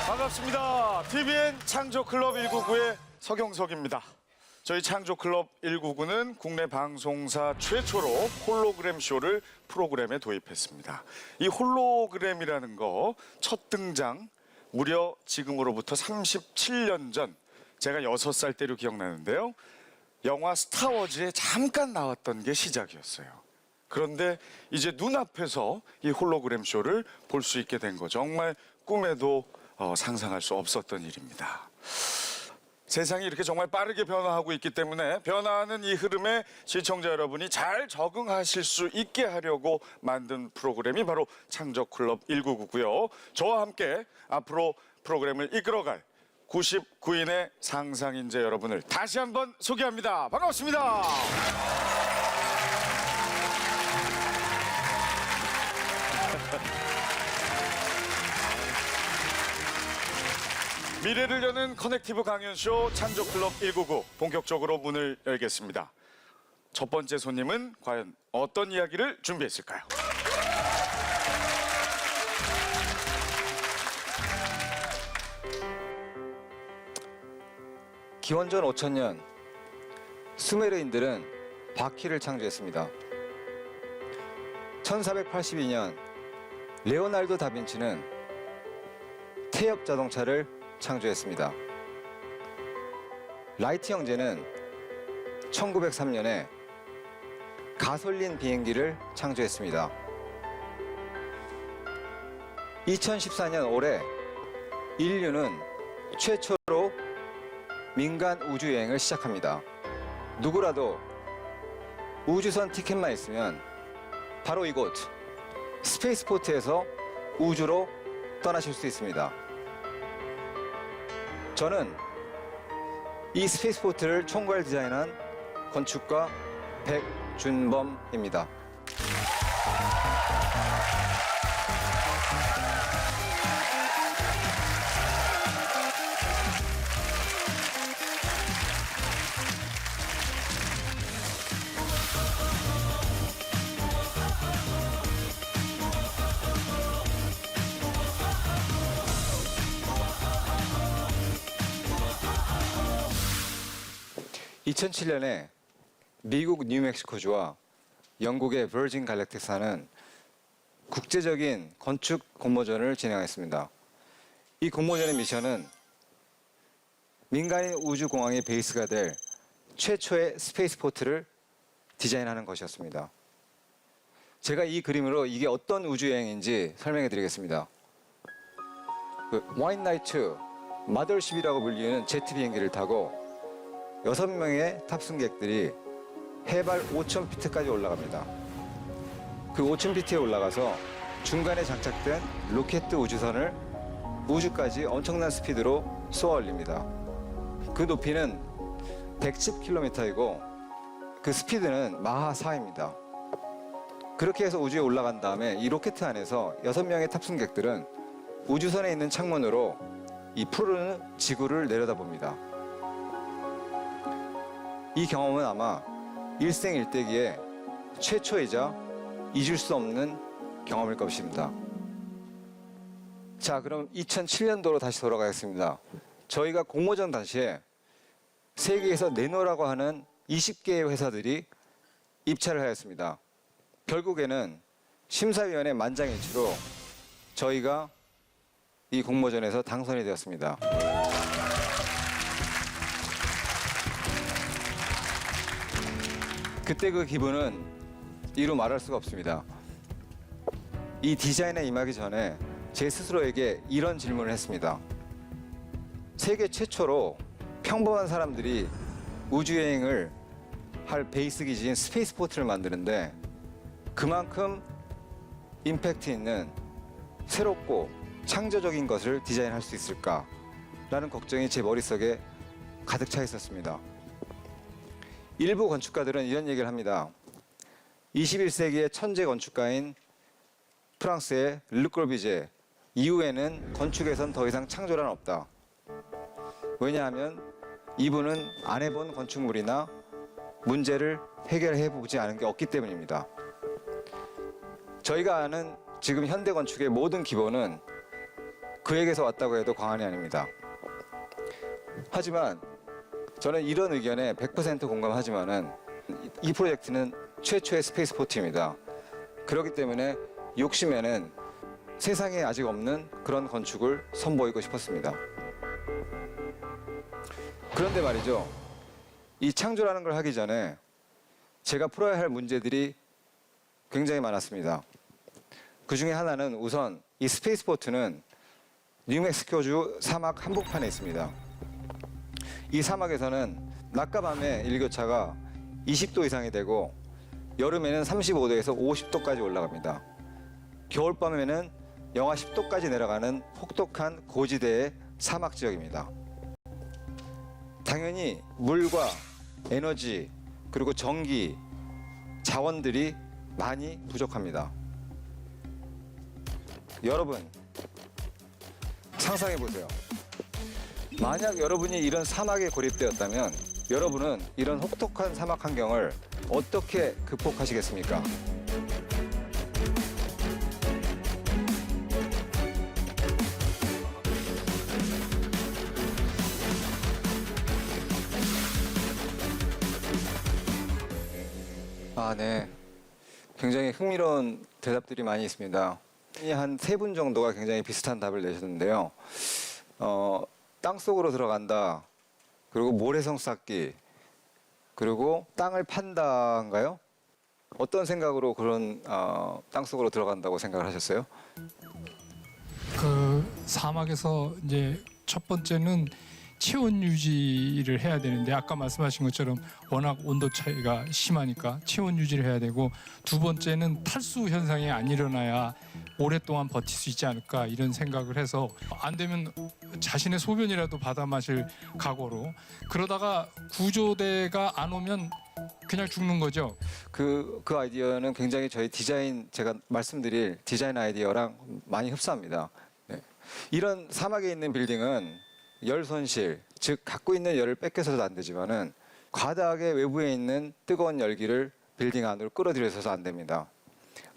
반갑습니다. TVN 창조클럽 199의 서경석입니다. 저희 창조클럽 199는 국내 방송사 최초로 홀로그램 쇼를 프로그램에 도입했습니다. 이 홀로그램이라는 거 첫 등장 무려 지금으로부터 37년 전 제가 6살 때로 기억나는데요. 영화 스타워즈에 잠깐 나왔던 게 시작이었어요. 그런데 이제 눈앞에서 이 홀로그램 쇼를 볼 수 있게 된 거 정말 꿈에도 상상할 수 없었던 일입니다. 세상이 이렇게 정말 빠르게 변화하고 있기 때문에 변화하는 이 흐름에 시청자 여러분이 잘 적응하실 수 있게 하려고 만든 프로그램이 바로 창조클럽 199고요. 저와 함께 앞으로 프로그램을 이끌어갈 99인의 상상인재 여러분을 다시 한번 소개합니다. 반갑습니다. 미래를 여는 커넥티브 강연쇼 창조클럽 199 본격적으로 문을 열겠습니다. 첫 번째 손님은 과연 어떤 이야기를 준비했을까요? 기원전 5000년 수메르인들은 바퀴를 창조했습니다. 1482년 레오날도 다빈치는 태엽 자동차를 창조했습니다. 라이트 형제는 1903년에 가솔린 비행기를 창조했습니다. 2014년 올해 인류는 최초로 민간 우주여행을 시작합니다. 누구라도 우주선 티켓만 있으면 바로 이곳 스페이스포트에서 우주로 떠나실 수 있습니다. 저는 이 스페이스포트를 총괄 디자인한 건축가 백준범입니다. (2007년에) 미국 뉴멕시코주와 영국의 버진 갈랙틱사는 국제적인 건축 공모전을 진행했습니다. 이 공모전의 미션은 민간인 우주공항의 베이스가 될 최초의 스페이스포트를 디자인하는 것이었습니다. 제가 이 그림으로 이게 어떤 우주여행인지 설명해 드리겠습니다. 와인나이트 마더십이라고 불리는 제트 비행기를 타고 6명의 탑승객들이 해발 5,000피트까지 올라갑니다. 그 5,000피트에 올라가서 중간에 장착된 로켓 우주선을 우주까지 엄청난 스피드로 쏘아 올립니다. 그 높이는 110km이고 그 스피드는 마하 4입니다. 그렇게 해서 우주에 올라간 다음에 이 로켓 안에서 6명의 탑승객들은 우주선에 있는 창문으로 이 푸른 지구를 내려다봅니다. 이 경험은 아마 일생일대기에 최초이자 잊을 수 없는 경험일 것입니다. 자, 그럼 2007년도로 다시 돌아가겠습니다. 저희가 공모전 당시에 세계에서 내노라고 하는 20개의 회사들이 입찰을 하였습니다. 결국에는 심사위원회 만장일치로 저희가 이 공모전에서 당선이 되었습니다. 그때 그 기분은 이루 말할 수가 없습니다. 이 디자인에 임하기 전에 제 스스로에게 이런 질문을 했습니다. 세계 최초로 평범한 사람들이 우주여행을 할 베이스 기지인 스페이스포트를 만드는데 그만큼 임팩트 있는 새롭고 창조적인 것을 디자인할 수 있을까라는 걱정이 제 머릿속에 가득 차 있었습니다. 일부 건축가들은 이런 얘기를 합니다. 21세기의 천재 건축가인 프랑스의 르꼬르비제 이후에는 건축에선 더 이상 창조란 없다. 왜냐하면 이분은 안 해본 건축물이나 문제를 해결해 보지 않은 게 없기 때문입니다. 저희가 아는 지금 현대 건축의 모든 기본은 그에게서 왔다고 해도 과언이 아닙니다. 하지만 저는 이런 의견에 100% 공감하지만은 이 프로젝트는 최초의 스페이스포트입니다. 그렇기 때문에 욕심에는 세상에 아직 없는 그런 건축을 선보이고 싶었습니다. 그런데 말이죠. 이 창조라는 걸 하기 전에 제가 풀어야 할 문제들이 굉장히 많았습니다. 그 중에 하나는 우선 이 스페이스포트는 뉴멕시코주 사막 한복판에 있습니다. 이 사막에서는 낮과 밤의 일교차가 20도 이상이 되고 여름에는 35도에서 50도까지 올라갑니다. 겨울밤에는 영하 10도까지 내려가는 혹독한 고지대의 사막 지역입니다. 당연히 물과 에너지 그리고 전기, 자원들이 많이 부족합니다. 여러분 상상해 보세요. 만약 여러분이 이런 사막에 고립되었다면 여러분은 이런 혹독한 사막 환경을 어떻게 극복하시겠습니까? 네. 굉장히 흥미로운 대답들이 많이 있습니다. 한 3분 정도가 굉장히 비슷한 답을 내셨는데요. 땅속으로 들어간다. 그리고 모래성 쌓기. 그리고 땅을 판다인가요? 어떤 생각으로 그런 땅속으로 들어간다고 생각을 하셨어요? 그 사막에서 이제 첫 번째는 체온 유지를 해야 되는데 아까 말씀하신 것처럼 워낙 온도 차이가 심하니까 체온 유지를 해야 되고 두 번째는 탈수 현상이 안 일어나야 오랫동안 버틸 수 있지 않을까 이런 생각을 해서 안 되면 자신의 소변이라도 받아 마실 각오로 그러다가 구조대가 안 오면 그냥 죽는 거죠. 그 아이디어는 굉장히 저희 디자인 제가 말씀드릴 디자인 아이디어랑 많이 흡사합니다. 네. 이런 사막에 있는 빌딩은 열 손실, 즉 갖고 있는 열을 뺏겨서도 안 되지만은 과다하게 외부에 있는 뜨거운 열기를 빌딩 안으로 끌어들여서도 안 됩니다.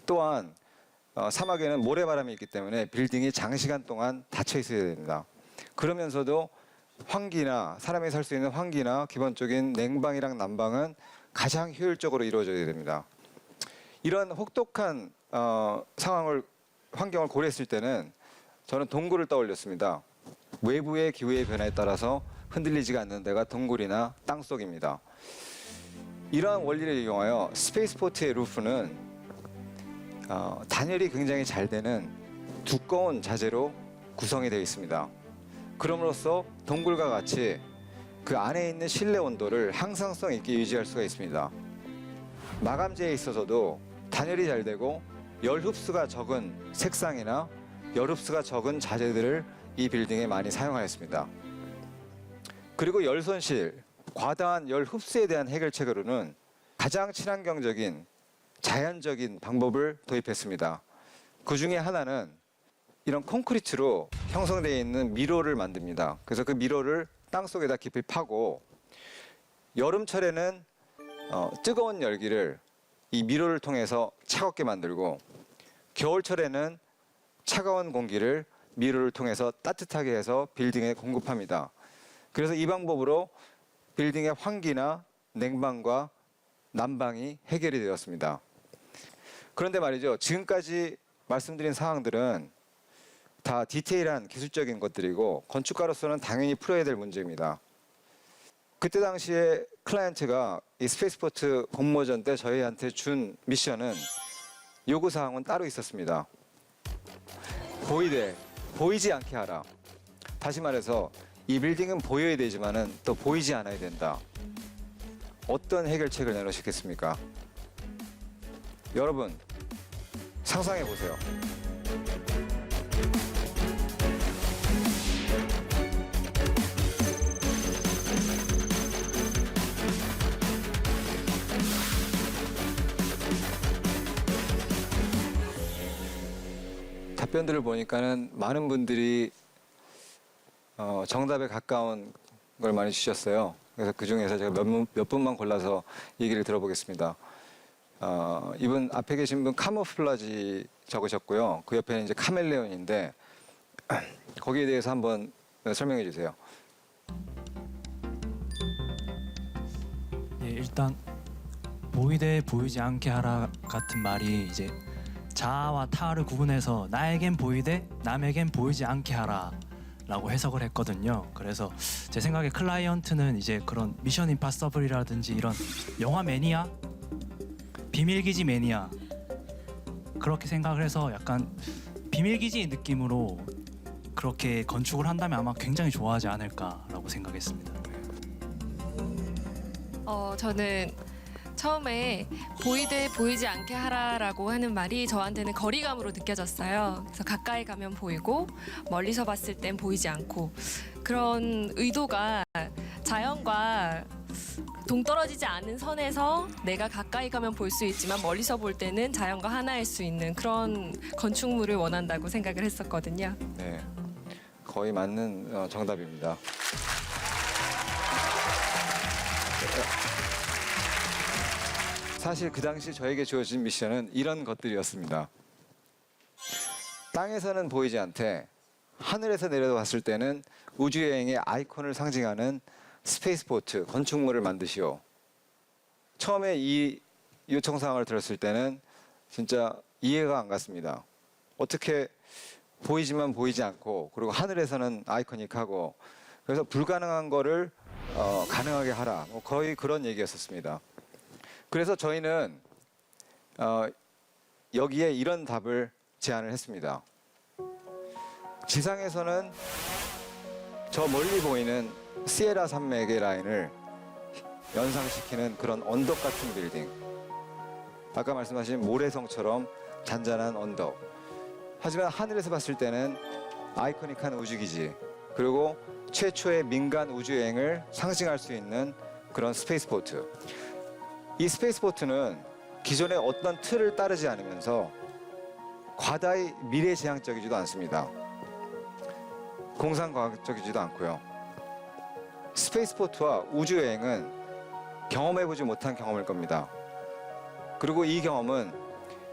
또한 사막에는 모래바람이 있기 때문에 빌딩이 장시간 동안 닫혀 있어야 됩니다. 그러면서도 환기나 사람이 살 수 있는 환기나 기본적인 냉방이랑 난방은 가장 효율적으로 이루어져야 됩니다. 이런 혹독한 환경을 고려했을 때는 저는 동굴을 떠올렸습니다. 외부의 기후의 변화에 따라서 흔들리지가 않는 데가 동굴이나 땅속입니다. 이러한 원리를 이용하여 스페이스포트의 루프는 단열이 굉장히 잘 되는 두꺼운 자재로 구성이 되어 있습니다. 그럼으로써 동굴과 같이 그 안에 있는 실내 온도를 항상성 있게 유지할 수가 있습니다. 마감재에 있어서도 단열이 잘 되고 열 흡수가 적은 색상이나 열 흡수가 적은 자재들을 이 빌딩에 많이 사용하였습니다. 그리고 열 손실, 과다한 열 흡수에 대한 해결책으로는 가장 친환경적인 자연적인 방법을 도입했습니다. 그 중에 하나는 이런 콘크리트로 형성되어 있는 미로를 만듭니다. 그래서 그 미로를 땅속에다 깊이 파고 여름철에는 뜨거운 열기를 이 미로를 통해서 차갑게 만들고 겨울철에는 차가운 공기를 미로를 통해서 따뜻하게 해서 빌딩에 공급합니다. 그래서 이 방법으로 빌딩의 환기나 냉방과 난방이 해결이 되었습니다. 그런데 말이죠. 지금까지 말씀드린 사항들은 다 디테일한 기술적인 것들이고 건축가로서는 당연히 풀어야 될 문제입니다. 그때 당시에 클라이언트가 이 스페이스포트 공모전 때 저희한테 준 미션은 요구사항은 따로 있었습니다. 보이지 않게 하라. 다시 말해서 이 빌딩은 보여야 되지만은 또 보이지 않아야 된다. 어떤 해결책을 내놓으시겠습니까? 여러분 상상해 보세요. 답변들을 보니까는 많은 분들이 정답에 가까운 걸 많이 주셨어요. 그래서 그 중에서 제가 몇 분만 골라서 얘기를 들어보겠습니다. 이분 앞에 계신 분 카모플라지 적으셨고요. 그 옆에는 이제 카멜레온인데 거기에 대해서 한번 설명해 주세요. 예, 일단 보이되 보이지 않게 하라 같은 말이 이제 자아와 타를 구분해서 나에겐 보이되 남에겐 보이지 않게 하라라고 해석을 했거든요. 그래서 제 생각에 클라이언트는 이제 그런 미션 임파서블이라든지 이런 영화 매니아, 비밀기지 매니아 그렇게 생각을 해서 약간 비밀기지 느낌으로 그렇게 건축을 한다면 아마 굉장히 좋아하지 않을까라고 생각했습니다. 저는 처음에 보이되 보이지 않게 하라라고 하는 말이 저한테는 거리감으로 느껴졌어요. 그래서 가까이 가면 보이고 멀리서 봤을 땐 보이지 않고 그런 의도가 자연과 동떨어지지 않은 선에서 내가 가까이 가면 볼 수 있지만 멀리서 볼 때는 자연과 하나일 수 있는 그런 건축물을 원한다고 생각을 했었거든요. 네, 거의 맞는 정답입니다. 사실 그 당시 저에게 주어진 미션은 이런 것들이었습니다. 땅에서는 보이지 않되 하늘에서 내려봤을 때는 우주여행의 아이콘을 상징하는 스페이스포트 건축물을 만드시오. 처음에 이 요청사항을 들었을 때는 진짜 이해가 안 갔습니다. 어떻게 보이지만 보이지 않고 그리고 하늘에서는 아이코닉하고 그래서 불가능한 거를 가능하게 하라. 거의 그런 얘기였었습니다. 그래서 저희는 여기에 이런 답을 제안을 했습니다. 지상에서는 저 멀리 보이는 시에라 산맥의 라인을 연상시키는 그런 언덕 같은 빌딩. 아까 말씀하신 모래성처럼 잔잔한 언덕. 하지만 하늘에서 봤을 때는 아이코닉한 우주기지. 그리고 최초의 민간 우주여행을 상징할 수 있는 그런 스페이스포트. 이 스페이스포트는 기존의 어떤 틀을 따르지 않으면서 과다히 미래지향적이지도 않습니다. 공상과학적이지도 않고요. 스페이스포트와 우주여행은 경험해보지 못한 경험일 겁니다. 그리고 이 경험은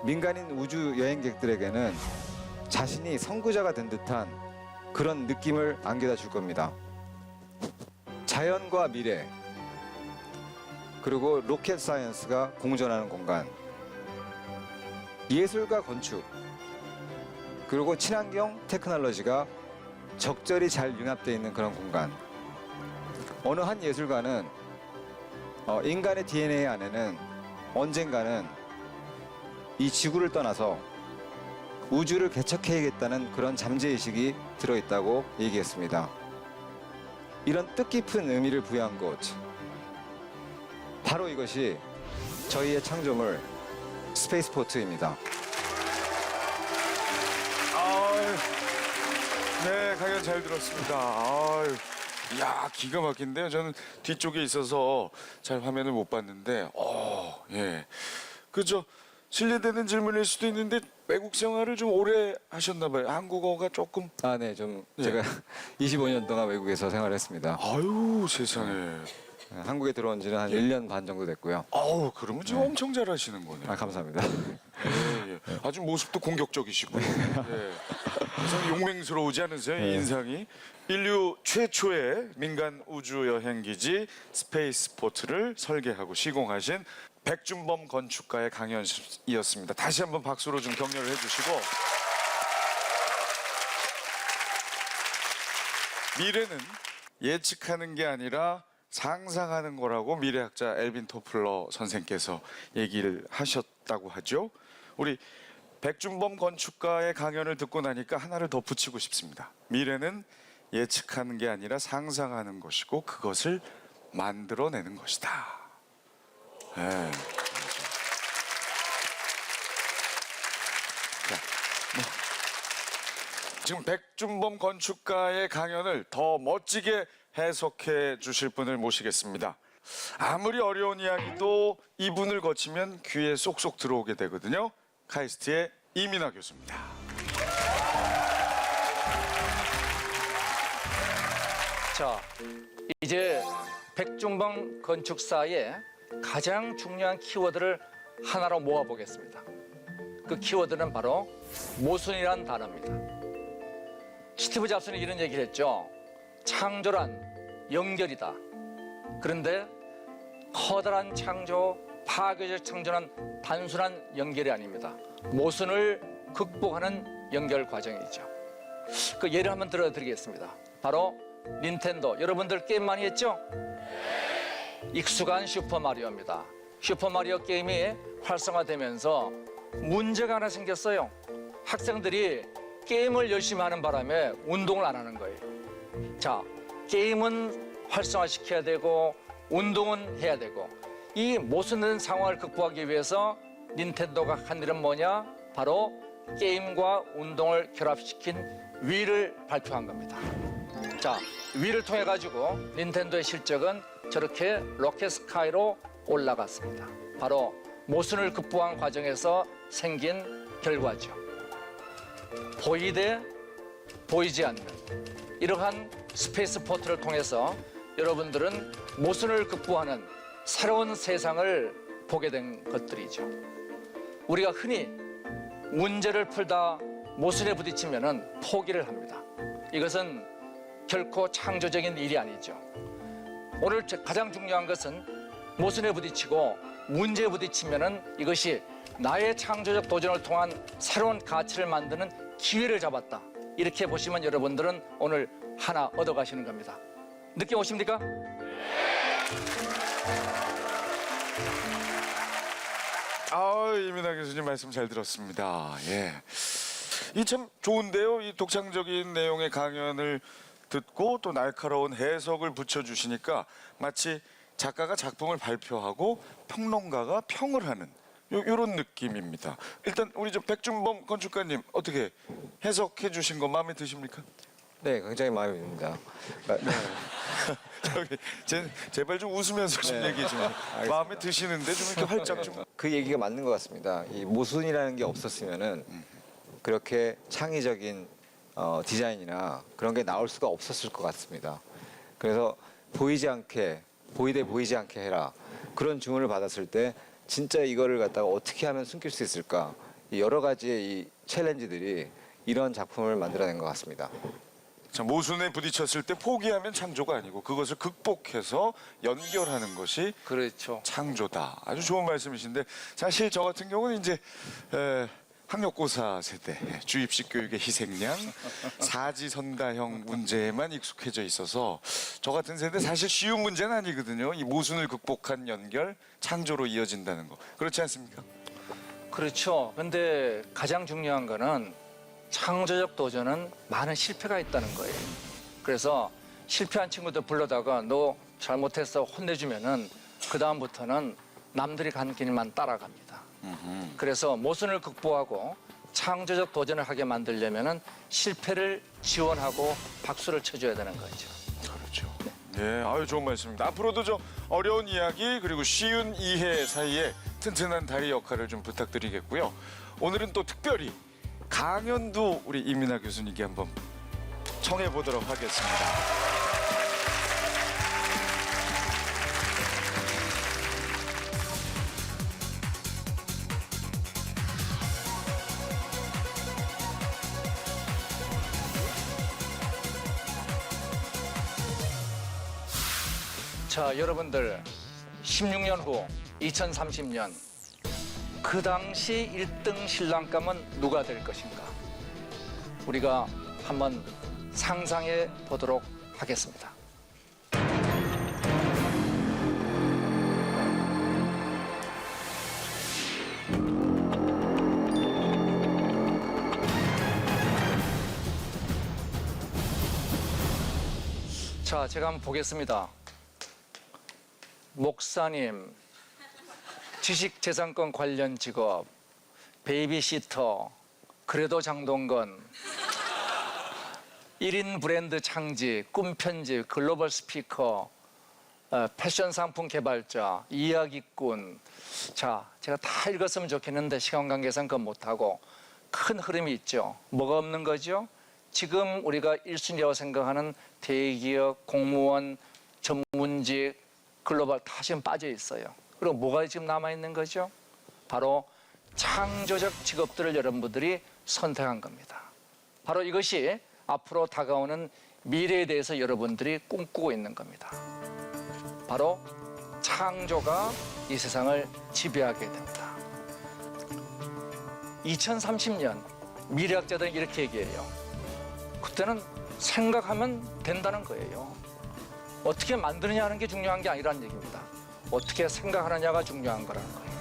민간인 우주여행객들에게는 자신이 선구자가 된 듯한 그런 느낌을 안겨다 줄 겁니다. 자연과 미래, 그리고 로켓 사이언스가 공존하는 공간, 예술과 건축, 그리고 친환경 테크놀로지가 적절히 잘 융합되어 있는 그런 공간. 어느 한 예술가는 인간의 DNA 안에는 언젠가는 이 지구를 떠나서 우주를 개척해야겠다는 그런 잠재의식이 들어있다고 얘기했습니다. 이런 뜻깊은 의미를 부여한 곳, 바로 이것이 저희의 창조물 스페이스포트입니다. 네, 강연 잘 들었습니다. 이야, 기가 막힌데요. 저는 뒤쪽에 있어서 잘 화면을 못 봤는데, 예. 그죠? 실례되는 질문일 수도 있는데 외국 생활을 좀 오래 하셨나 봐요. 한국어가 조금. 네, 좀 예. 제가 25년 동안 외국에서 생활했습니다. 아유, 세상에. 한국에 들어온 지는 한 1년 반 정도 됐고요. 그러면 지금 네. 엄청 잘하시는 거네요. 감사합니다. 예, 예. 아주 모습도 공격적이시고요. 예. 굉장히 용맹스러우지 않으세요? 이 인상이. 인류 최초의 민간 우주 여행기지 스페이스포트를 설계하고 시공하신 백준범 건축가의 강연이었습니다. 다시 한번 박수로 좀 격려를 해주시고, 미래는 예측하는 게 아니라 상상하는 거라고 미래학자 엘빈 토플러 선생께서 얘기를 하셨다고 하죠. 우리 백준범 건축가의 강연을 듣고 나니까 하나를 더 붙이고 싶습니다. 미래는 예측하는 게 아니라 상상하는 것이고 그것을 만들어내는 것이다. 네. 자, 지금 백준범 건축가의 강연을 더 멋지게 해석해 주실 분을 모시겠습니다. 아무리 어려운 이야기도 이분을 거치면 귀에 쏙쏙 들어오게 되거든요. 카이스트의 이민아 교수입니다. 자, 이제 백준범 건축사의 가장 중요한 키워드를 하나로 모아보겠습니다. 그 키워드는 바로 모순이란 단어입니다. 스티브 잡슨이 이런 얘기를 했죠. 창조란 연결이다. 그런데 커다란 창조, 파괴적 창조는 단순한 연결이 아닙니다. 모순을 극복하는 연결 과정이죠. 그 예를 한번 들어드리겠습니다. 바로 닌텐도. 여러분들 게임 많이 했죠? 익숙한 슈퍼마리오입니다. 슈퍼마리오 게임이 활성화되면서 문제가 하나 생겼어요. 학생들이 게임을 열심히 하는 바람에 운동을 안 하는 거예요. 자, 게임은 활성화시켜야 되고 운동은 해야 되고, 이 모순된 상황을 극복하기 위해서 닌텐도가 한 일은 뭐냐? 바로 게임과 운동을 결합시킨 위를 발표한 겁니다. 자, 위를 통해 가지고 닌텐도의 실적은 저렇게 로켓 스카이로 올라갔습니다. 바로 모순을 극복한 과정에서 생긴 결과죠. 보이되 보이지 않는 이러한 스페이스 포트를 통해서 여러분들은 모순을 극복하는 새로운 세상을 보게 된 것들이죠. 우리가 흔히 문제를 풀다 모순에 부딪히면 포기를 합니다. 이것은 결코 창조적인 일이 아니죠. 오늘 가장 중요한 것은 모순에 부딪히고 문제에 부딪히면 이것이 나의 창조적 도전을 통한 새로운 가치를 만드는 기회를 잡았다. 이렇게 보시면 여러분들은 오늘 하나 얻어가시는 겁니다. 느낌 오십니까? 이민아 교수님 말씀 잘 들었습니다. 예. 이 참 좋은데요. 이 독창적인 내용의 강연을 듣고 또 날카로운 해석을 붙여주시니까 마치 작가가 작품을 발표하고 평론가가 평을 하는 이런 느낌입니다. 일단 우리 저 백준범 건축가님 어떻게 해석해 주신 거 마음에 드십니까? 네, 굉장히 마음에 듭니다. 저기 제발 좀 웃으면서 좀 얘기 좀. 마음에 드시는데 좀 이렇게 활짝 좀. 그 얘기가 맞는 것 같습니다. 이 모순이라는 게 없었으면은 그렇게 창의적인 디자인이나 그런 게 나올 수가 없었을 것 같습니다. 그래서 보이지 않게, 보이되 보이지 않게 해라. 그런 주문을 받았을 때 진짜 이거를 갖다가 어떻게 하면 숨길 수 있을까? 이 여러 가지의 이 챌린지들이 이런 작품을 만들어낸 것 같습니다. 자, 모순에 부딪혔을 때 포기하면 창조가 아니고 그것을 극복해서 연결하는 것이 그렇죠. 창조다. 아주 좋은 말씀이신데 사실 저 같은 경우는 이제 학력고사 세대, 주입식 교육의 희생양, 사지선다형 문제에만 익숙해져 있어서 저 같은 세대 사실 쉬운 문제는 아니거든요. 이 모순을 극복한 연결, 창조로 이어진다는 거. 그렇지 않습니까? 그렇죠. 근데 가장 중요한 거는 창조적 도전은 많은 실패가 있다는 거예요. 그래서 실패한 친구들 불러다가 너 잘못했어 혼내주면은 그 다음부터는 남들이 가는 길만 따라갑니다. 그래서 모순을 극복하고 창조적 도전을 하게 만들려면은 실패를 지원하고 박수를 쳐줘야 되는 거죠. 그렇죠. 네, 아유 좋은 말씀입니다. 앞으로도 저 어려운 이야기 그리고 쉬운 이해 사이에 튼튼한 다리 역할을 좀 부탁드리겠고요. 오늘은 또 특별히 강연도 우리 이민아 교수님께 한번 청해 보도록 하겠습니다. 자, 여러분들 16년 후 2030년 그 당시 1등 신랑감은 누가 될 것인가? 우리가 한번 상상해 보도록 하겠습니다. 자, 제가 한번 보겠습니다. 목사님, 지식재산권 관련 직업, 베이비시터, 그래도 장동건, 1인 브랜드 창직, 꿈 편집, 글로벌 스피커, 패션 상품 개발자, 이야기꾼. 자, 제가 다 읽었으면 좋겠는데 시간 관계상 그건 못하고 큰 흐름이 있죠. 뭐가 없는 거죠? 지금 우리가 1순위라고 생각하는 대기업, 공무원, 전문직, 글로벌 다 지금 빠져 있어요. 그리고 뭐가 지금 남아있는 거죠? 바로 창조적 직업들을 여러분들이 선택한 겁니다. 바로 이것이 앞으로 다가오는 미래에 대해서 여러분들이 꿈꾸고 있는 겁니다. 바로 창조가 이 세상을 지배하게 됩니다. 2030년 미래학자들은 이렇게 얘기해요. 그때는 생각하면 된다는 거예요. 어떻게 만드느냐 하는 게 중요한 게 아니라는 얘기입니다. 어떻게 생각하느냐가 중요한 거라는 거예요.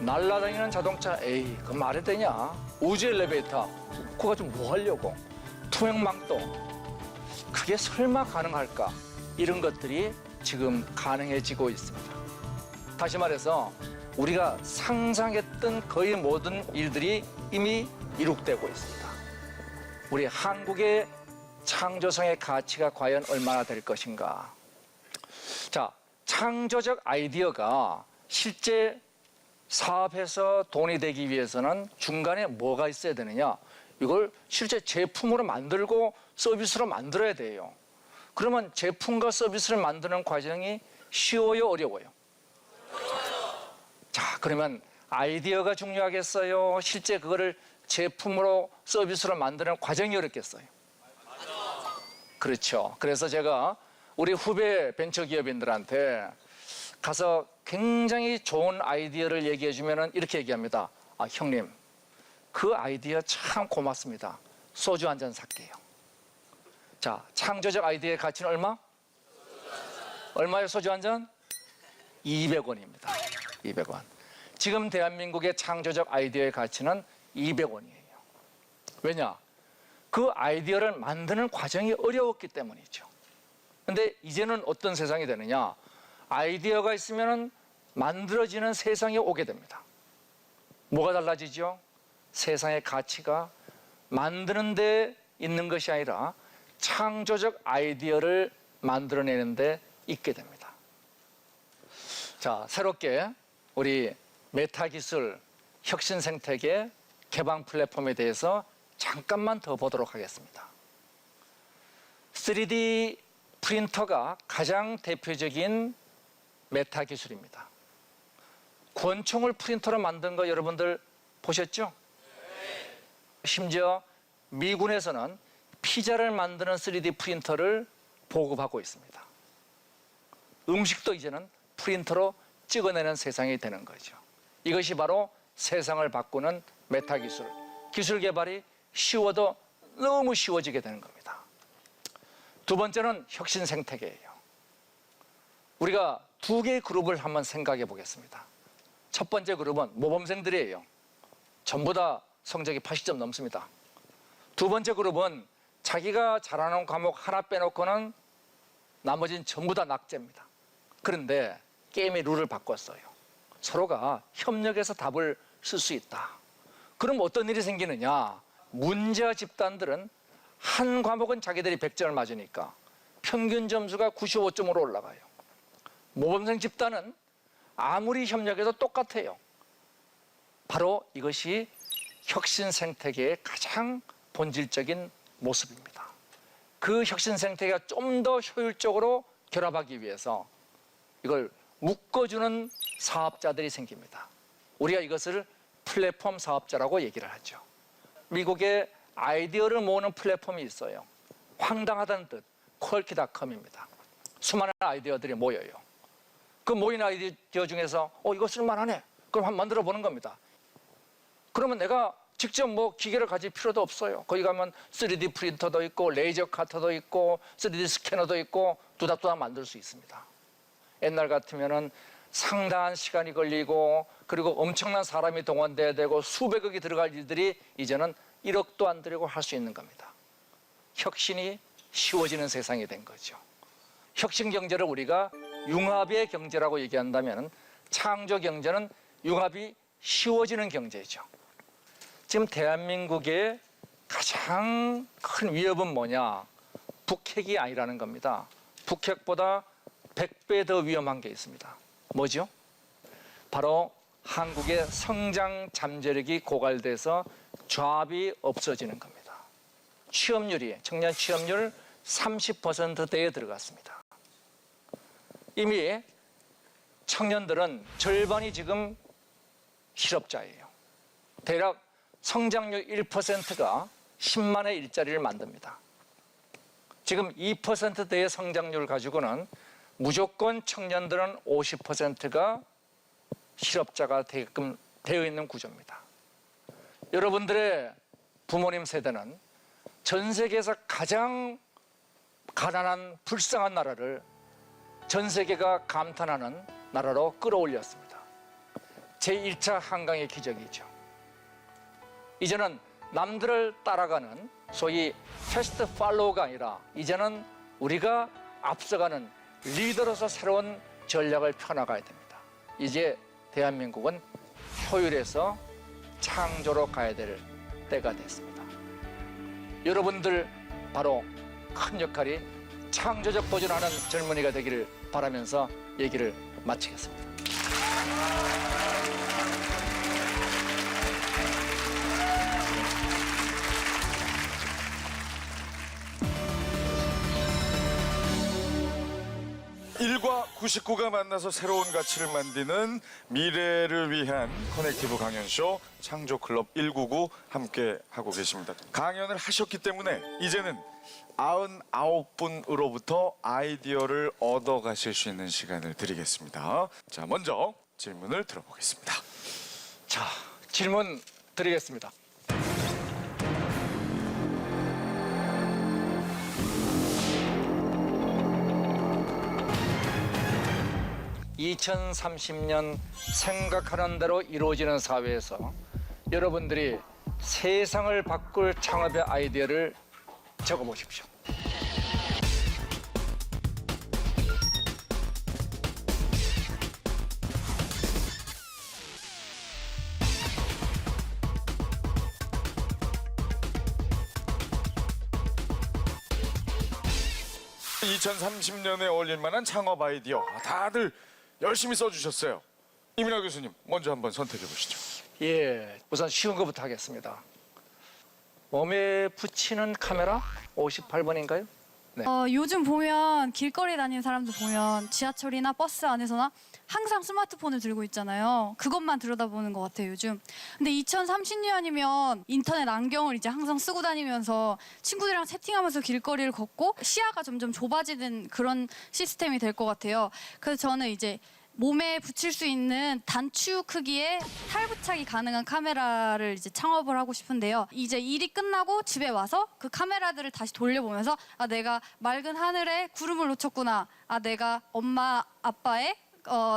날아다니는 자동차, 에이, 그 말이 되냐? 우주 엘리베이터, 그거 좀 뭐 하려고? 투명망토, 그게 설마 가능할까? 이런 것들이 지금 가능해지고 있습니다. 다시 말해서 우리가 상상했던 거의 모든 일들이 이미 이룩되고 있습니다. 우리 한국의 창조성의 가치가 과연 얼마나 될 것인가? 자, 창조적 아이디어가 실제 사업해서 돈이 되기 위해서는 중간에 뭐가 있어야 되느냐? 이걸 실제 제품으로 만들고 서비스로 만들어야 돼요. 그러면 제품과 서비스를 만드는 과정이 쉬워요, 어려워요? 자, 그러면 아이디어가 중요하겠어요? 실제 그거를 제품으로 서비스로 만드는 과정이 어렵겠어요? 그렇죠. 그래서 제가 우리 후배 벤처기업인들한테 가서 굉장히 좋은 아이디어를 얘기해 주면은 이렇게 얘기합니다. 아, 형님, 그 아이디어 참 고맙습니다. 소주 한 잔 살게요. 자, 창조적 아이디어의 가치는 얼마? 얼마예요, 소주 한 잔? 200원입니다. 200원. 지금 대한민국의 창조적 아이디어의 가치는 200원이에요. 왜냐? 그 아이디어를 만드는 과정이 어려웠기 때문이죠. 근데 이제는 어떤 세상이 되느냐? 아이디어가 있으면 만들어지는 세상이 오게 됩니다. 뭐가 달라지죠? 세상의 가치가 만드는 데 있는 것이 아니라 창조적 아이디어를 만들어내는 데 있게 됩니다. 자, 새롭게 우리 메타기술 혁신 생태계 개방 플랫폼에 대해서 잠깐만 더 보도록 하겠습니다. 3D 프린터가 가장 대표적인 메타 기술입니다. 권총을 프린터로 만든 거 여러분들 보셨죠? 심지어 미군에서는 피자를 만드는 3D 프린터를 보급하고 있습니다. 음식도 이제는 프린터로 찍어내는 세상이 되는 거죠. 이것이 바로 세상을 바꾸는 메타 기술. 기술 개발이 쉬워도 너무 쉬워지게 되는 겁니다. 두 번째는 혁신 생태계예요. 우리가 두 개의 그룹을 한번 생각해 보겠습니다. 첫 번째 그룹은 모범생들이에요. 전부 다 성적이 80점 넘습니다. 두 번째 그룹은 자기가 잘하는 과목 하나 빼놓고는 나머지는 전부 다 낙제입니다. 그런데 게임의 룰을 바꿨어요. 서로가 협력해서 답을 쓸 수 있다. 그럼 어떤 일이 생기느냐? 문제와 집단들은 한 과목은 자기들이 100점을 맞으니까 평균 점수가 95점으로 올라가요. 모범생 집단은 아무리 협력해도 똑같아요. 바로 이것이 혁신 생태계의 가장 본질적인 모습입니다. 그 혁신 생태계가 좀 더 효율적으로 결합하기 위해서 이걸 묶어주는 사업자들이 생깁니다. 우리가 이것을 플랫폼 사업자라고 얘기를 하죠. 미국에 아이디어를 모으는 플랫폼이 있어요. 황당하다는 뜻, 퀄키닷컴입니다. 수많은 아이디어들이 모여요. 그 모인 아이디어 중에서 이거 쓸만하네. 그럼 한번 만들어 보는 겁니다. 그러면 내가 직접 뭐 기계를 가질 필요도 없어요. 거기 가면 3D 프린터도 있고 레이저 카터도 있고 3D 스캐너도 있고 두닥두닥 만들 수 있습니다. 옛날 같으면은 상당한 시간이 걸리고 그리고 엄청난 사람이 동원돼야 되고 수백억이 들어갈 일들이 이제는 1억도 안 들이고 할 수 있는 겁니다. 혁신이 쉬워지는 세상이 된 거죠. 혁신 경제를 우리가 융합의 경제라고 얘기한다면 창조 경제는 융합이 쉬워지는 경제죠. 지금 대한민국의 가장 큰 위협은 뭐냐? 북핵이 아니라는 겁니다. 북핵보다 100배 더 위험한 게 있습니다. 뭐죠? 바로 한국의 성장 잠재력이 고갈돼서 조합이 없어지는 겁니다. 취업률이 청년 취업률 30%대에 들어갔습니다. 이미 청년들은 절반이 지금 실업자예요. 대략 성장률 1%가 10만의 일자리를 만듭니다. 지금 2%대의 성장률을 가지고는 무조건 청년들은 50%가 실업자가 되게끔 되어 있는 구조입니다. 여러분들의 부모님 세대는 전 세계에서 가장 가난한 불쌍한 나라를 전 세계가 감탄하는 나라로 끌어올렸습니다. 제1차 한강의 기적이죠. 이제는 남들을 따라가는 소위 패스트 팔로우가 아니라 이제는 우리가 앞서가는 리더로서 새로운 전략을 펴나가야 됩니다. 이제 대한민국은 효율에서 창조로 가야 될 때가 됐습니다. 여러분들 바로 큰 역할이 창조적 도전하는 젊은이가 되기를 바라면서 얘기를 마치겠습니다. 일과 99가 만나서 새로운 가치를 만드는 미래를 위한 커넥티브 강연쇼 창조클럽 199 함께 하고 계십니다. 강연을 하셨기 때문에 이제는 99분으로부터 아이디어를 얻어가실 수 있는 시간을 드리겠습니다. 자, 먼저 질문을 들어보겠습니다. 자, 질문 드리겠습니다. (2030년) 생각하는 대로 이루어지는 사회에서 여러분들이 세상을 바꿀 창업의 아이디어를 적어보십시오. (2030년에) 어울릴 만한 창업 아이디어 다들 열심히 써주셨어요. 이민하 교수님 먼저 한번 선택해 보시죠. 예, 우선 쉬운 것부터 하겠습니다. 몸에 붙이는 카메라 58번인가요? 요즘 보면 길거리 다니는 사람들 보면 지하철이나 버스 안에서나 항상 스마트폰을 들고 있잖아요. 그것만 들여다보는 것 같아요, 요즘. 근데 2030년이면 인터넷 안경을 이제 항상 쓰고 다니면서 친구들이랑 채팅하면서 길거리를 걷고 시야가 점점 좁아지는 그런 시스템이 될 것 같아요. 그래서 저는 이제 몸에 붙일 수 있는 단추 크기의 탈부착이 가능한 카메라를 이제 창업을 하고 싶은데요. 이제 일이 끝나고 집에 와서 그 카메라들을 다시 돌려보면서 아, 내가 맑은 하늘에 구름을 놓쳤구나. 아, 내가 엄마 아빠의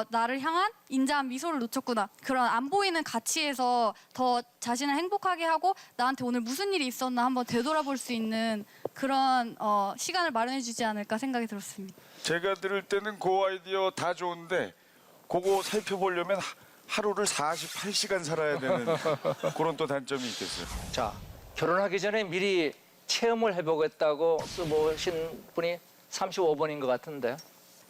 나를 향한 인자한 미소를 놓쳤구나. 그런 안 보이는 가치에서 더 자신을 행복하게 하고 나한테 오늘 무슨 일이 있었나 한번 되돌아볼 수 있는 그런 시간을 마련해 주지 않을까 생각이 들었습니다. 제가 들을 때는 그 아이디어 다 좋은데 그거 살펴보려면 하루를 48시간 살아야 되는 그런 또 단점이 있겠어요. 자, 결혼하기 전에 미리 체험을 해보겠다고 써보신 분이 35번인 것 같은데.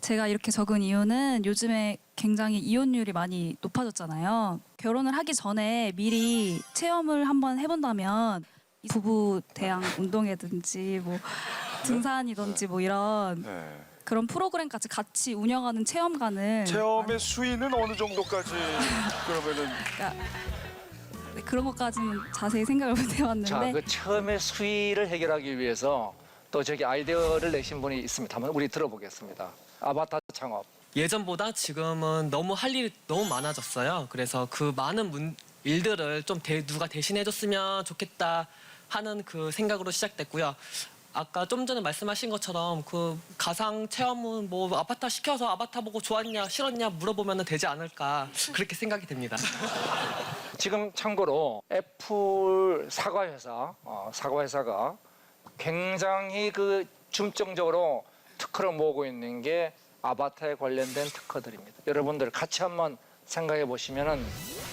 제가 이렇게 적은 이유는 요즘에 굉장히 이혼율이 많이 높아졌잖아요. 결혼을 하기 전에 미리 체험을 한번 해본다면 부부 대항 운동이든지 뭐 등산이든지 뭐 이런 네. 그런 프로그램까지 같이 운영하는 체험관을 체험의 수위는 어느 정도까지 그러면은 그런 것까지는 자세히 생각을 못 자, 해봤는데 그 처음에 수위를 해결하기 위해서 또 저기 아이디어를 내신 분이 있습니다. 한번 우리 들어보겠습니다. 아바타 창업. 예전보다 지금은 너무 할 일이 너무 많아졌어요. 그래서 그 많은 일들을 좀 누가 대신해줬으면 좋겠다 하는 그 생각으로 시작됐고요. 아까 좀 전에 말씀하신 것처럼 그 가상 체험은 뭐 아바타 시켜서 아바타 보고 좋았냐 싫었냐 물어보면 되지 않을까 그렇게 생각이 됩니다. 지금 참고로 애플 사과회사가 굉장히 그 중점적으로 특허를 모으고 있는 게 아바타에 관련된 특허들입니다. 여러분들 같이 한번 생각해 보시면은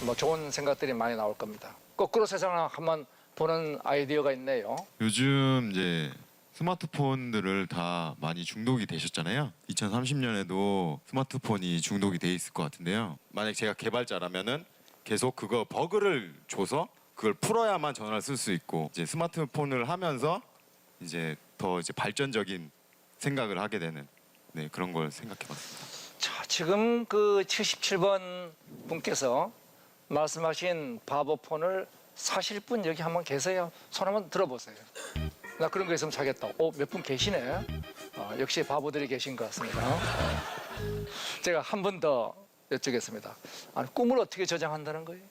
뭐 좋은 생각들이 많이 나올 겁니다. 거꾸로 세상을 한번 보는 아이디어가 있네요. 요즘 이제 스마트폰들을 다 많이 중독이 되셨잖아요. 2030년에도 스마트폰이 중독이 돼 있을 것 같은데요. 만약 제가 개발자라면은 계속 그거 버그를 줘서 그걸 풀어야만 전화를 쓸 수 있고 이제 스마트폰을 하면서 이제 더 이제 발전적인 생각을 하게 되는 그런 걸 생각해봤습니다. 자, 지금 그 77번 분께서 말씀하신 바보폰을 사실 분 여기 한번 계세요? 손 한번 들어보세요. 나 그런 거 있으면 사겠다. 몇 분 계시네. 역시 바보들이 계신 것 같습니다. 제가 한 번 더 여쭙겠습니다. 아니, 꿈을 어떻게 저장한다는 거예요?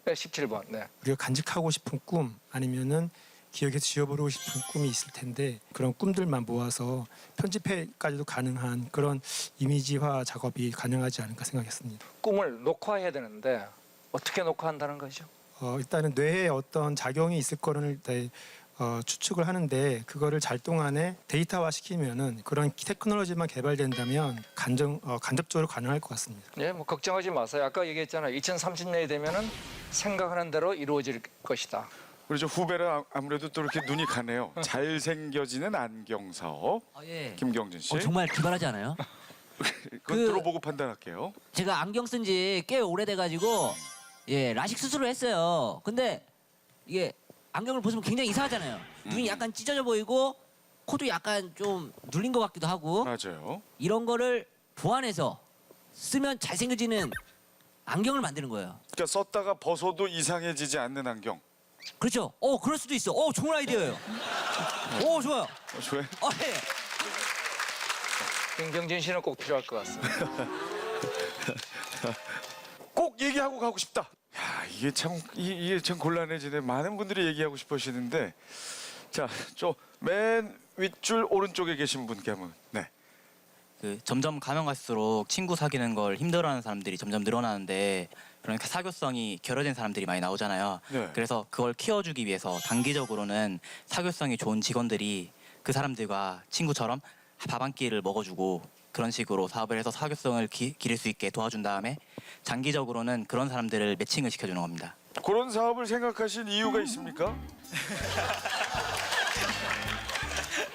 네, 17번. 네. 우리가 간직하고 싶은 꿈 아니면은 기억에 지워버리고 싶은 꿈이 있을 텐데 그런 꿈들만 모아서 편집회까지도 가능한 그런 이미지화 작업이 가능하지 않을까 생각했습니다. 꿈을 녹화해야 되는데 어떻게 녹화한다는 거죠? 일단은 뇌에 어떤 작용이 있을 거를 추측을 하는데 그거를 잘 동안에 데이터화 시키면은 그런 테크놀로지만 개발된다면 간접적으로 가능할 것 같습니다. 예, 뭐 걱정하지 마세요. 아까 얘기했잖아요. 2030년이 되면은 생각하는 대로 이루어질 것이다. 우리 저 후배라 아무래도 또 이렇게 눈이 가네요. 잘생겨지는 안경 사업. 예. 김경진 씨. 정말 기발하지 않아요? 그건 들어보고 판단할게요. 제가 안경 쓴 지 꽤 오래돼가지고 라식 수술을 했어요. 근데 이게 안경을 벗으면 굉장히 이상하잖아요. 눈이 약간 찢어져 보이고 코도 약간 좀 눌린 것 같기도 하고 맞아요. 이런 거를 보완해서 쓰면 잘생겨지는 안경을 만드는 거예요. 그러니까 썼다가 벗어도 이상해지지 않는 안경. 그렇죠. 그럴 수도 있어. 좋은 아이디어예요. 좋아요. 좋아요. 예. 김경진 씨는 꼭 필요할 것 같습니다. 꼭 얘기하고 가고 싶다. 야, 이게 참 곤란해지네. 많은 분들이 얘기하고 싶으시는데, 자, 저 맨 윗줄 오른쪽에 계신 분께 한번. 네. 점점 가면 갈수록 친구 사귀는 걸 힘들어하는 사람들이 점점 늘어나는데 그러니까 사교성이 결여된 사람들이 많이 나오잖아요. 네. 그래서 그걸 키워주기 위해서 단기적으로는 사교성이 좋은 직원들이 그 사람들과 친구처럼 밥 한 끼를 먹어주고 그런 식으로 사업을 해서 사교성을 기를 수 있게 도와준 다음에 장기적으로는 그런 사람들을 매칭을 시켜주는 겁니다. 그런 사업을 생각하신 이유가 있습니까?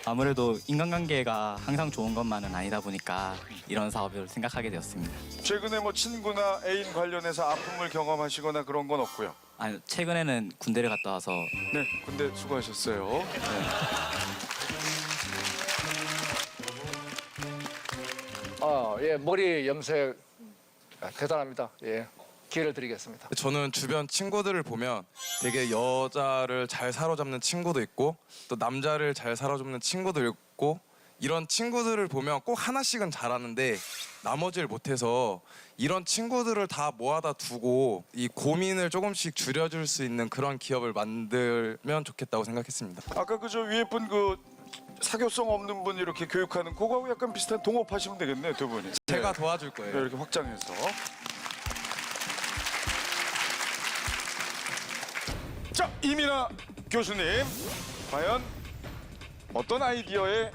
아무래도 인간관계가 항상 좋은 것만은 아니다 보니까 이런 사업을 생각하게 되었습니다. 최근에 뭐 친구나 애인 관련해서 아픔을 경험하시거나 그런 건 없고요. 아니, 최근에는 군대를 갔다 와서 네, 군대 수고하셨어요. 네. 머리 염색 대단합니다. 기회를 드리겠습니다. 저는 주변 친구들을 보면 되게 여자를 잘 사로잡는 친구도 있고 또 남자를 잘 사로잡는 친구도 있고 이런 친구들을 보면 꼭 하나씩은 잘하는데 나머지를 못해서 이런 친구들을 다 모아다 두고 이 고민을 조금씩 줄여줄 수 있는 그런 기업을 만들면 좋겠다고 생각했습니다. 아까 그 저 위에 분 그 사교성 없는 분 이렇게 교육하는 그거하고 약간 비슷한 동업하시면 되겠네요, 두 분이. 제가 도와줄 거예요. 네, 이렇게 확장해서. 자, 이민아 교수님, 과연 어떤 아이디어에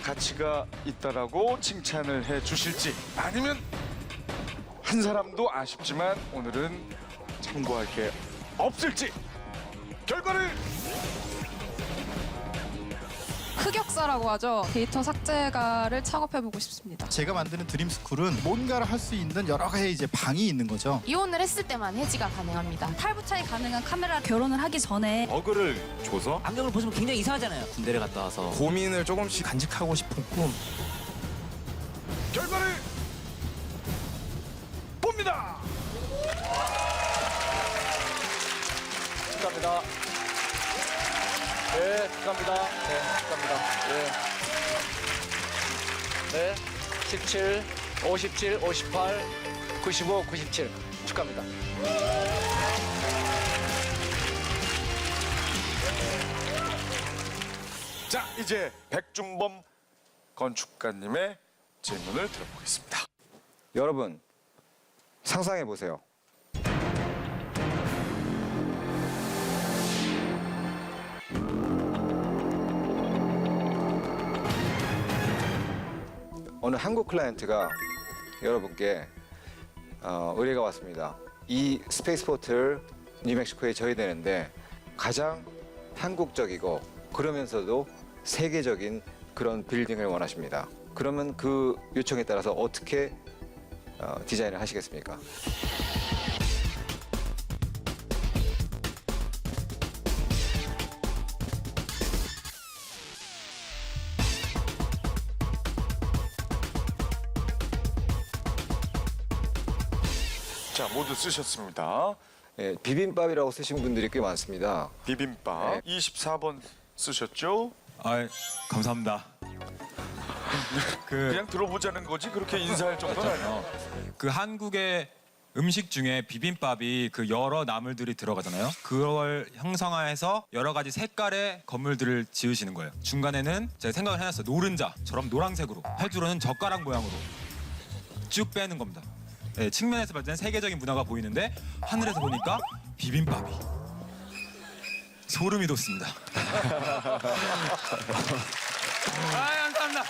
가치가 있다라고 칭찬을 해 주실지, 아니면 한 사람도 아쉽지만 오늘은 참고할 게 없을지 결과를 흑역사라고 하죠. 데이터 삭제가를 창업해보고 싶습니다. 제가 만드는 드림스쿨은 뭔가를 할 수 있는 여러 가지 이제 방이 있는 거죠. 이혼을 했을 때만 해지가 가능합니다. 탈부착이 가능한 카메라. 결혼을 하기 전에 버그를 줘서 안경을 벗으면 굉장히 이상하잖아요. 군대를 갔다 와서 고민을 조금씩 간직하고 싶은 꿈 결과를 봅니다. 축하합니다. 네. 네, 축하합니다. 네, 축하합니다. 네. 네, 17, 57, 58, 95, 97 축하합니다. 자, 이제 백준범 건축가님의 질문을 들어보겠습니다. 여러분 상상해 보세요. 어느 한국 클라이언트가 여러분께 의뢰가 왔습니다. 이 스페이스포트를 뉴멕시코에 져야 되는데 가장 한국적이고 그러면서도 세계적인 그런 빌딩을 원하십니다. 그러면 그 요청에 따라서 어떻게 디자인을 하시겠습니까? 자, 모두 쓰셨습니다. 예, 비빔밥이라고 쓰신 분들이 꽤 많습니다. 비빔밥. 24번 쓰셨죠? 아, 감사합니다. 그냥 들어보자는 거지 그렇게 인사할 정도는 아니에요. 그 한국의 음식 중에 비빔밥이 그 여러 나물들이 들어가잖아요. 그걸 형상화해서 여러 가지 색깔의 건물들을 지으시는 거예요. 중간에는 제가 생각을 해놨어요. 노른자처럼 노란색으로, 해주로는 젓가락 모양으로 쭉 빼는 겁니다. 네, 측면에서 봤을 때는 세계적인 문화가 보이는데 하늘에서 보니까 비빔밥이 소름이 돋습니다. 감사합니다.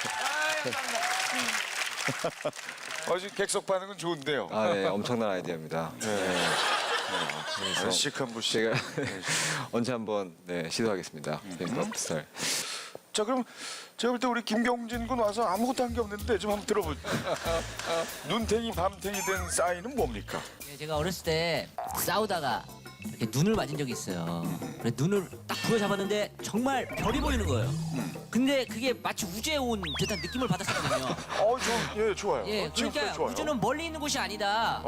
지금 객석 반응은 좋은데요. 아, 네, 엄청난 아이디어입니다. 그래서 시크한 부시. 제가 언제 한번 시도하겠습니다. 비빔밥 스타일. 자, 그럼 제가 볼 때 우리 김경진 군 와서 아무것도 한 게 없는데 좀 한번 들어보죠. 눈탱이 밤탱이 된 싸이는 뭡니까? 예, 제가 어렸을 때 싸우다가 이렇게 눈을 맞은 적이 있어요. 그래 눈을 딱 부여잡았는데 정말 별이 보이는 거예요. 근데 그게 마치 우주에 온 듯한 느낌을 받았거든요. 예, 좋아요. 예, 그러니까 좋아요. 우주는 멀리 있는 곳이 아니다.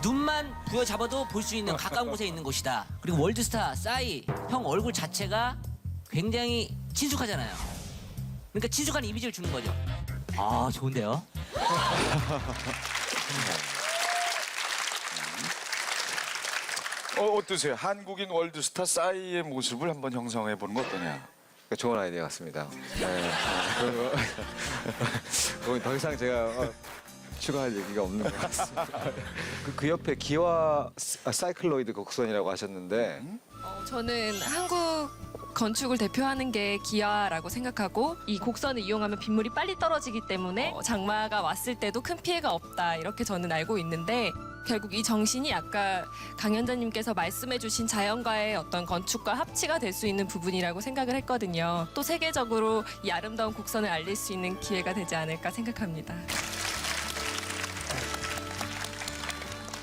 눈만 부여잡아도 볼 수 있는 가까운 곳에 있는 곳이다. 그리고 월드스타 싸이 형 얼굴 자체가 굉장히 친숙하잖아요. 그러니까 친숙한 이미지를 주는 거죠. 아, 좋은데요? 어떠세요? 한국인 월드스타 싸이의 모습을 한번 형성해 보는 거 어떠냐? 좋은 아이디어 같습니다. 네. 그건 더 이상 제가 추가할 얘기가 없는 것 같습니다. 그 옆에 기와 사이클로이드 곡선이라고 하셨는데 저는 한국 건축을 대표하는 게 기아라고 생각하고 이 곡선을 이용하면 빗물이 빨리 떨어지기 때문에 장마가 왔을 때도 큰 피해가 없다 이렇게 저는 알고 있는데 결국 이 정신이 아까 강연자님께서 말씀해주신 자연과의 어떤 건축과 합치가 될 수 있는 부분이라고 생각을 했거든요. 또 세계적으로 이 아름다운 곡선을 알릴 수 있는 기회가 되지 않을까 생각합니다.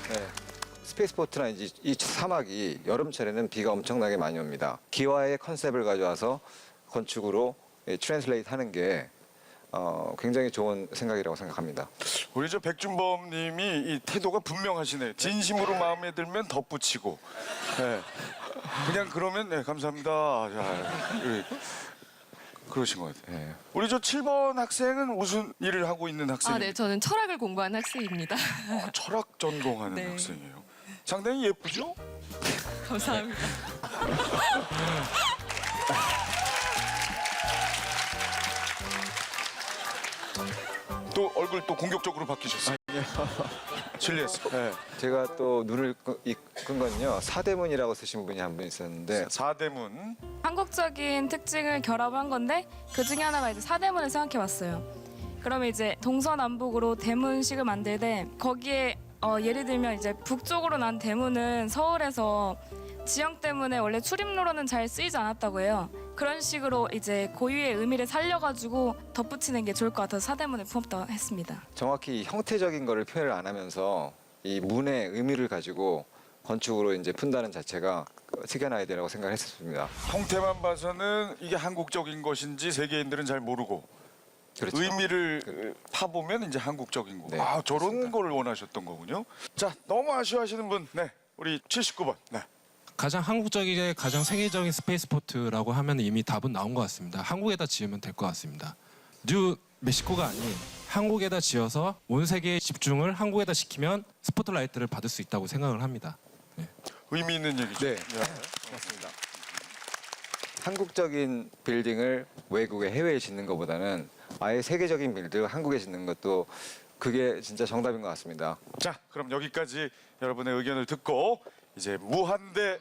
네. 스페이스포트나 이제 이 사막이 여름철에는 비가 엄청나게 많이 옵니다. 기와의 컨셉을 가져와서 건축으로 트랜슬레이트 하는 게 굉장히 좋은 생각이라고 생각합니다. 우리 저 백준범 님이 이 태도가 분명하시네요. 진심으로 마음에 들면 덧붙이고. 네. 그냥 그러면 네, 감사합니다. 자, 그러신 것 같아요. 네. 우리 저 7번 학생은 무슨 일을 하고 있는 학생입니까? 네, 저는 철학을 공부하는 학생입니다. 철학 전공하는 네. 학생이에요. 상당히 예쁘죠? 감사합니다. 또 얼굴 또 공격적으로 바뀌셨어요. 실례했어요. 네. 제가 또 눈을 끈 건요. 사대문이라고 쓰신 분이 한 분 있었는데 사대문. 한국적인 특징을 결합한 건데 그 중에 하나가 이제 사대문을 생각해봤어요. 그러면 이제 동서남북으로 대문식을 만들되 거기에 예를 들면 이제 북쪽으로 난 대문은 서울에서 지형 때문에 원래 출입로로는 잘 쓰이지 않았다고 해요. 그런 식으로 이제 고유의 의미를 살려가지고 덧붙이는 게 좋을 것 같아서 사대문을 품었다 했습니다. 정확히 형태적인 거를 표현을 안 하면서 이 문의 의미를 가지고 건축으로 이제 푼다는 자체가 특이한 아이디어라고 생각을 했었습니다. 형태만 봐서는 이게 한국적인 것인지 세계인들은 잘 모르고 그렇죠. 의미를 파보면 이제 한국적인 거고. 네, 아, 저런 걸 원하셨던 거군요. 자, 너무 아쉬워하시는 분, 네, 우리 79번. 네. 가장 한국적이게 가장 세계적인 스페이스포트라고 하면 이미 답은 나온 것 같습니다. 한국에다 지으면 될 것 같습니다. 뉴 멕시코가 아닌 한국에다 지어서 온 세계의 집중을 한국에다 시키면 스포트라이트를 받을 수 있다고 생각을 합니다. 의미 있는 얘기죠. 네, 맞습니다. 한국적인 빌딩을 외국의 해외에 짓는 것보다는 아예 세계적인 빌딩을 한국에 짓는 것도 그게 진짜 정답인 것 같습니다. 자, 그럼 여기까지 여러분의 의견을 듣고 이제 무한대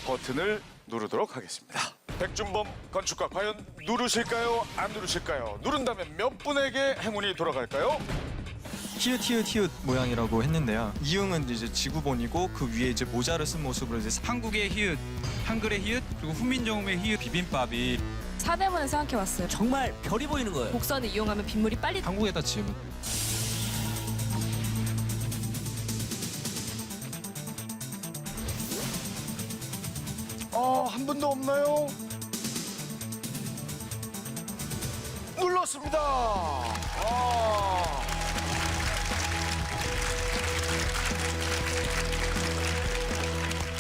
버튼을 누르도록 하겠습니다. 백준범 건축가 과연 누르실까요? 안 누르실까요? 누른다면 몇 분에게 행운이 돌아갈까요? 히읗 모양이라고 했는데요. 이응은 이제 지구본이고 그 위에 이제 모자를 쓴 모습으로 이제 한국의 히읗, 한글의 히읗, 그리고 훈민정음의 히읗 비빔밥이 사대문을 생각해봤어요. 정말 별이 보이는 거예요. 곡선을 이용하면 빗물이 빨리 한국에다 지으면 한 분도 없나요? 눌렀습니다.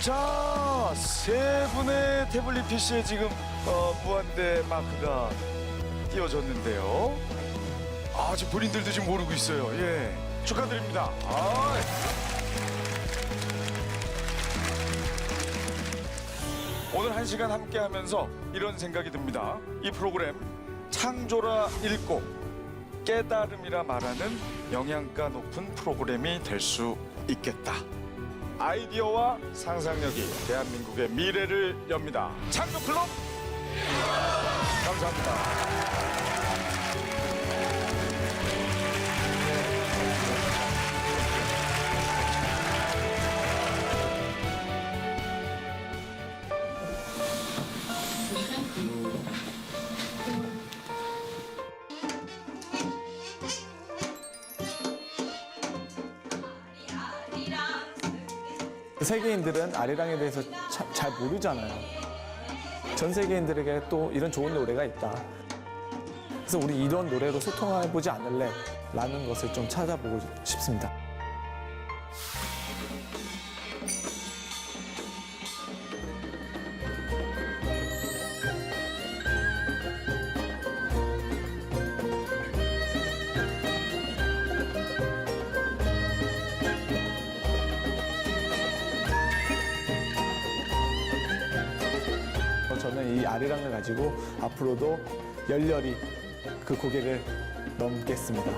자, 세 분의 태블릿 PC에 지금 무한대 마크가 띄워졌는데요. 지금 본인들도 지금 모르고 있어요. 예, 축하드립니다. 오늘 1시간 함께 하면서 이런 생각이 듭니다. 이 프로그램 창조라 읽고 깨달음이라 말하는 영양가 높은 프로그램이 될 수 있겠다. 아이디어와 상상력이 대한민국의 미래를 엽니다. 창조클럽 감사합니다. 세계인들은 아리랑에 대해서 잘 모르잖아요. 전 세계인들에게 또 이런 좋은 노래가 있다. 그래서 우리 이런 노래로 소통해보지 않을래? 라는 것을 좀 찾아보고 싶습니다. 저는 이 아리랑을 가지고 앞으로도 열렬히 그 고개를 넘겠습니다.